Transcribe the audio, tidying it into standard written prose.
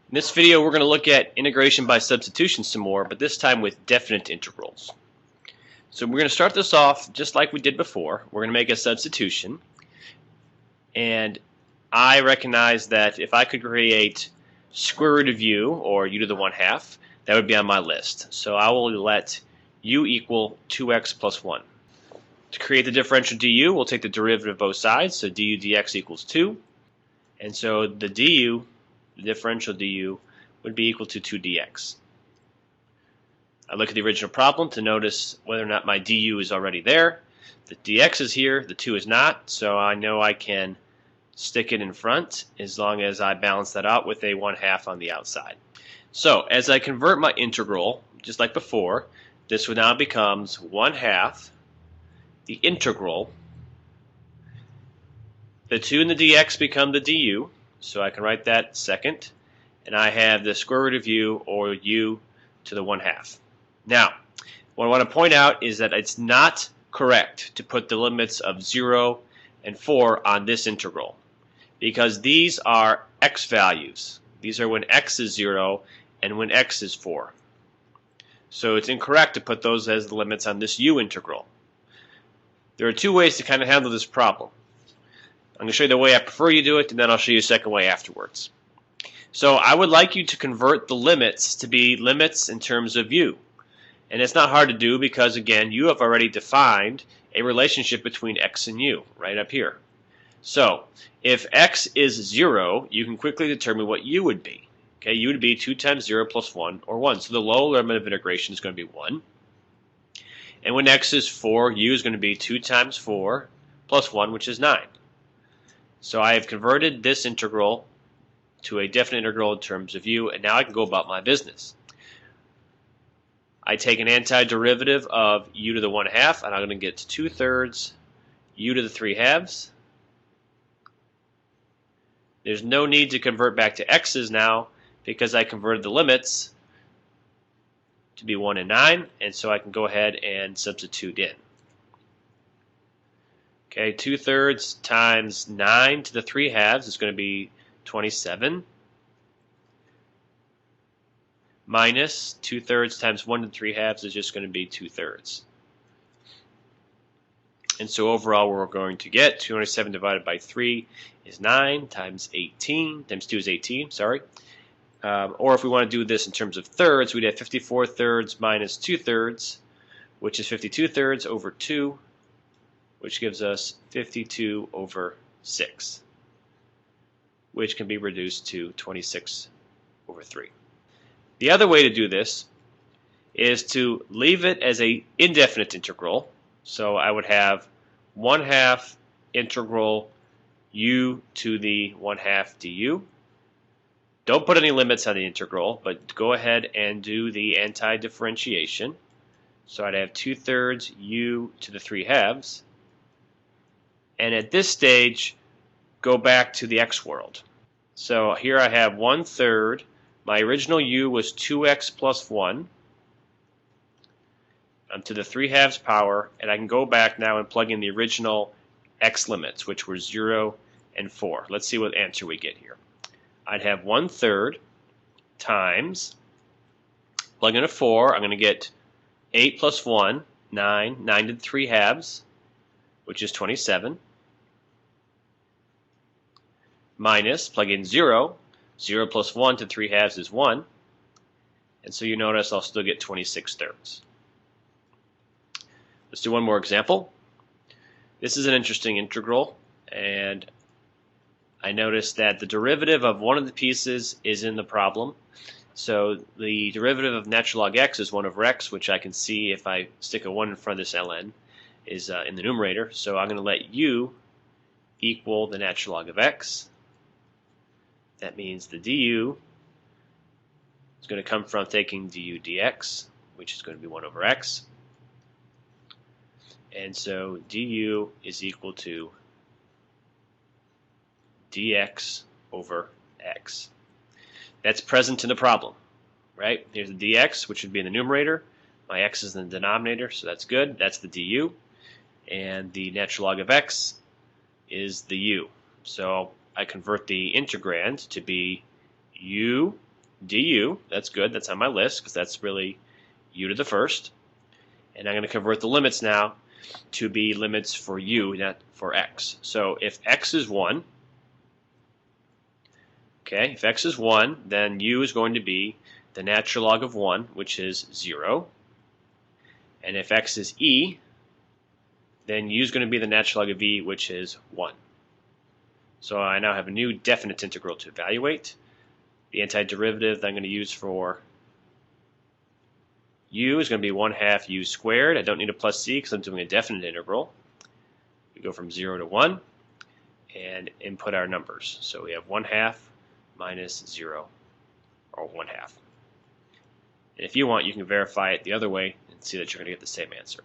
In this video, we're going to look at integration by substitution some more, but this time with definite integrals. So we're going to start this off just like we did before. We're going to make a substitution, and I recognize that if I could create square root of u, or u to the 1/2, that would be on my list. So I will let u equal 2x plus 1. To create the differential du, we'll take the derivative of both sides, so du dx equals 2. And so the du, the differential du, would be equal to 2 dx. I look at the original problem to notice whether or not my du is already there. The dx is here, the 2 is not, so I know I can stick it in front as long as I balance that out with a 1/2 on the outside. So as I convert my integral, just like before, this now becomes 1/2 the integral. The 2 and the dx become the du, so I can write that second, and I have the square root of u, or u to the 1/2. Now, what I want to point out is that it's not correct to put the limits of 0 and 4 on this integral, because these are x values. These are when x is 0 and when x is 4. So it's incorrect to put those as the limits on this u integral. There are two ways to kind of handle this problem. I'm going to show you the way I prefer you do it, and then I'll show you a second way afterwards. So I would like you to convert the limits to be limits in terms of u. And it's not hard to do because, again, you have already defined a relationship between x and u right up here. So if x is 0, you can quickly determine what u would be. Okay, u would be 2 times 0 plus 1, or 1. So the lower limit of integration is going to be 1. And when x is 4, u is going to be 2 times 4 plus 1, which is 9. So I have converted this integral to a definite integral in terms of u, and now I can go about my business. I take an antiderivative of u to the 1/2, and I'm going to get 2/3 u to the 3/2. There's no need to convert back to x's now because I converted the limits to be 1 and 9, and so I can go ahead and substitute in. Okay, 2/3 times 9 to the 3/2 is going to be 27, minus 2/3 times 1 to the 3/2 is just going to be 2/3. And so overall we're going to get 207 divided by 3 is 9 times 18, times 2 is 18, sorry. Or if we want to do this in terms of thirds, we'd have 54/3 minus 2/3, which is 52/3 over 2, which gives us 52 over 6, which can be reduced to 26 over 3. The other way to do this is to leave it as an indefinite integral. So I would have 1/2 integral u to the 1/2 du. Don't put any limits on the integral, but go ahead and do the anti-differentiation. So I'd have 2/3 u to the 3/2. And at this stage, go back to the x world. So here I have 1/3. My original u was 2x plus 1 to the 3/2 power, and I can go back now and plug in the original x limits, which were 0 and 4. Let's see what answer we get here. I'd have 1/3 times, plug in a 4, I'm going to get 8 plus 1, 9, 9 to the 3/2, which is 27, minus, plug in 0, 0 plus 1 to 3/2 is 1, and so you notice I'll still get 26/3. Let's do one more example. This is an interesting integral, and I noticed that the derivative of one of the pieces is in the problem. So the derivative of natural log x is 1 over x, which I can see if I stick a 1 in front of this ln, is in the numerator. So I'm going to let u equal the natural log of x. That means the du is going to come from taking du dx, which is going to be 1 over x. And so du is equal to dx over x. That's present in the problem, right? Here's the dx, which would be in the numerator. My x is in the denominator, so that's good. That's the du. And the natural log of x is the u. So I convert the integrand to be u du. That's good. That's on my list because that's really u to the first. And I'm going to convert the limits now to be limits for u, not for x. So if x is 1, okay, if x is 1, then u is going to be the natural log of 1, which is 0. And if x is e, then u is going to be the natural log of e, which is 1. So I now have a new definite integral to evaluate. The antiderivative that I'm going to use for u is going to be 1/2 u squared. I don't need a plus c because I'm doing a definite integral. We go from 0 to 1 and input our numbers. So we have 1/2 minus 0, or 1/2. And if you want, you can verify it the other way and see that you're going to get the same answer.